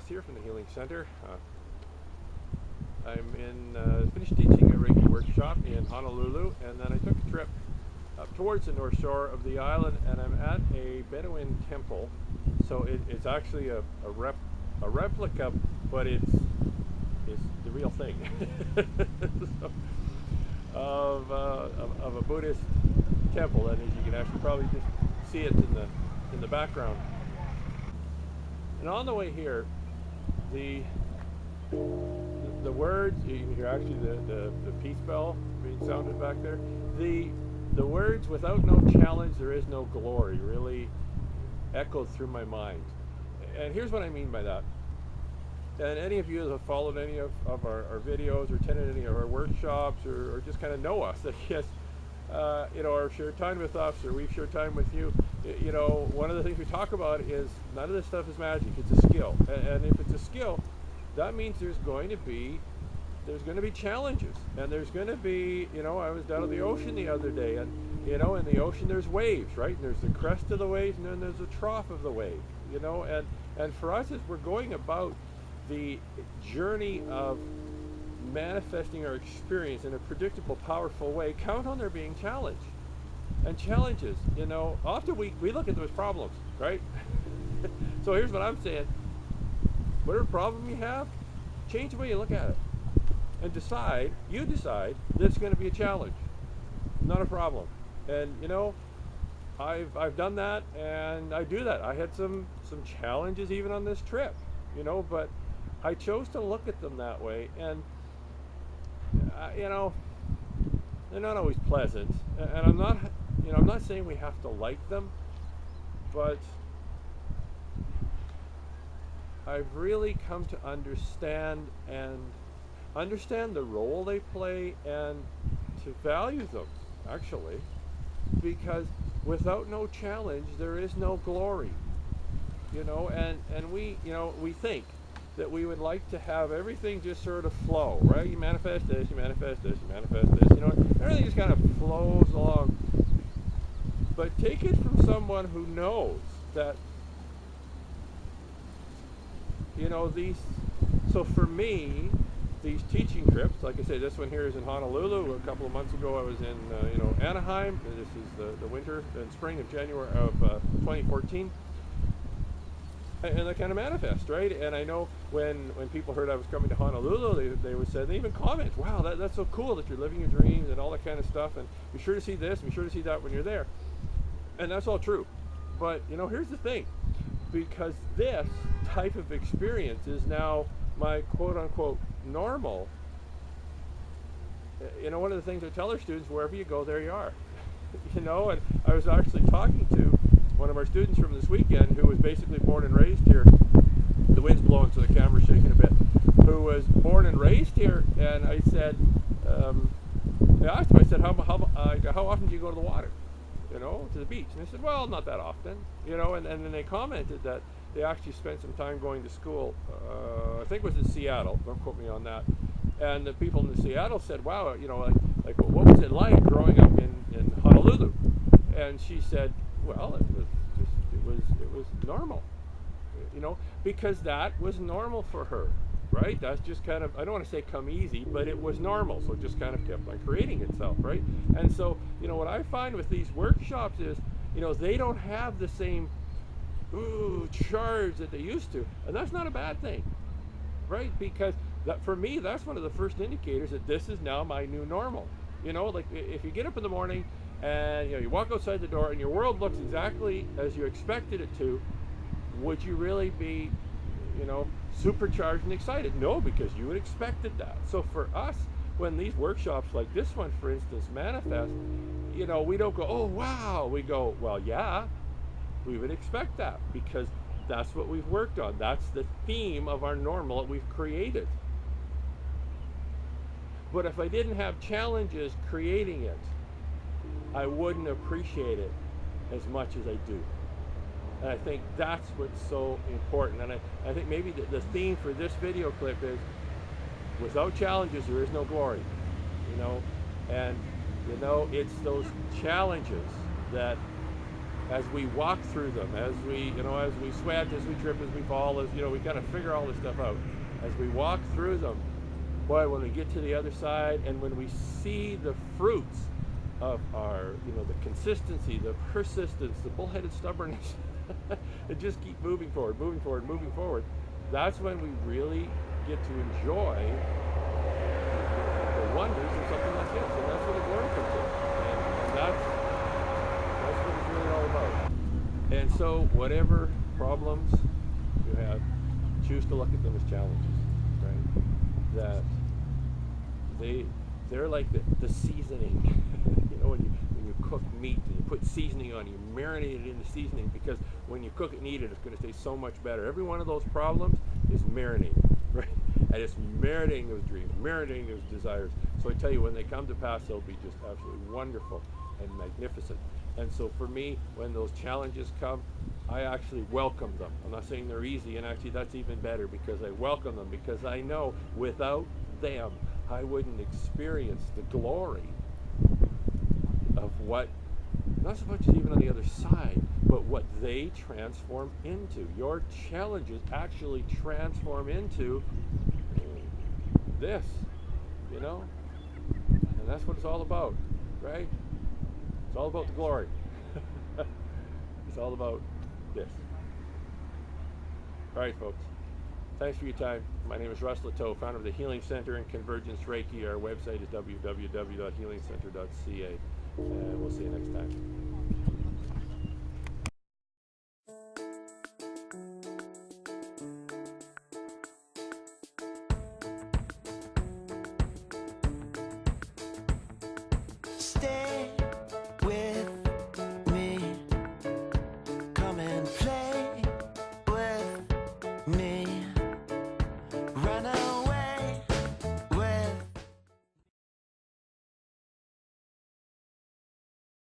here from the Healing Center. I'm finished teaching a Reiki workshop in Honolulu, and then I took a trip up towards the north shore of the island, and I'm at a Bedouin temple. So it's actually a replica, but it's the real thing so, of a Buddhist temple. And as you can actually probably just see it in the background. And on the way here, the words, you can hear actually the peace bell being sounded back there. The words, "without no challenge there is no glory," really echoed through my mind. And here's what I mean by that. And any of you that have followed any of our videos or attended any of our workshops or just kind of know us, that yes, or shared time with us, or we've shared time with you, one of the things we talk about is none of this stuff is magic. It's a skill. And if it's a skill, that means there's going to be challenges, and there's going to be, I was down at the ocean the other day, and in the ocean there's waves, right? And there's the crest of the waves, and then there's the trough of the wave, and for us, as we're going about the journey of manifesting our experience in a predictable, powerful way, count on there being challenge and challenges. Often we look at them as problems, right? So here's what I'm saying: whatever problem you have, change the way you look at it, and you decide that it's going to be a challenge, not a problem. And I've done that, and I do that. I had some challenges even on this trip, but I chose to look at them that way. And they're not always pleasant, and I'm not saying we have to like them, but I've really come to understand the role they play, and to value them, actually, because without no challenge there is no glory. And we think that we would like to have everything just sort of flow, right? You manifest this, you manifest this, you manifest this, everything just kind of flows along. But take it from someone who knows that, so for me, these teaching trips, like I say, this one here is in Honolulu. A couple of months ago I was in, Anaheim. This is the winter and spring of January of 2014. And they kind of manifest, right? And I know when people heard I was coming to Honolulu, they would say, they even comment, "Wow, that's so cool that you're living your dreams," and all that kind of stuff, and be sure to see this, be sure to see that when you're there. And that's all true. But, here's the thing. Because this type of experience is now my quote-unquote normal, one of the things I tell our students, wherever you go, there you are. And I was actually talking to one of our students from this weekend who was basically born and raised here. The wind's blowing, so the camera's shaking a bit. Who was born and raised here, and I said, I asked him, I said, how often do you go to the water? To the beach? And they said, well, not that often. And then they commented that they actually spent some time going to school, I think it was in Seattle, don't quote me on that. And the people in Seattle said, wow, what was it like growing up in Honolulu? And she said, well, it was normal, because that was normal for her, right? That's just kind of, I don't want to say come easy, but it was normal, so it just kind of kept on creating itself, right? And so, what I find with these workshops is, they don't have the same charge that they used to, and that's not a bad thing, right? Because that, for me, that's one of the first indicators that this is now my new normal. Like if you get up in the morning and you walk outside the door and your world looks exactly as you expected it to, would you really be supercharged and excited? No, because you had expected that. So for us, when these workshops like this one, for instance, manifest, we don't go, oh wow, we go, well, yeah, we would expect that, because that's what we've worked on. That's the theme of our normal that we've created. But if I didn't have challenges creating it, I wouldn't appreciate it as much as I do. And I think that's what's so important. And I think maybe the theme for this video clip is, without challenges there is no glory. And it's those challenges that as we walk through them, as we, as we sweat, as we trip, as we fall, as, we kind of figure all this stuff out. As we walk through them, boy, when we get to the other side and when we see the fruits of our, the consistency, the persistence, the bullheaded stubbornness, and just keep moving forward, moving forward, moving forward, that's when we really get to enjoy the wonders of something like this. And that's where the glory comes in. And that's what it's really all about. And so whatever problems you have, choose to look at them as challenges, right? That they're like the seasoning. When you cook meat and you put seasoning on, you marinate it in the seasoning, because when you cook it and eat it, it's going to taste so much better. Every one of those problems is marinating, right? And it's marinating those dreams, marinating those desires. So I tell you, when they come to pass, they'll be just absolutely wonderful and magnificent. And so for me, when those challenges come, I actually welcome them. I'm not saying they're easy, and actually that's even better, because I welcome them, because I know without them, I wouldn't experience the glory of what, not so much as even on the other side, but what they transform into. Your challenges actually transform into this, and that's what it's all about, right? It's all about the glory. It's all about this. All right, folks. Thanks for your time. My name is Russ Littau, founder of the Healing Center and Convergence Reiki. Our website is www.healingcenter.ca. And we'll see you next time. Stay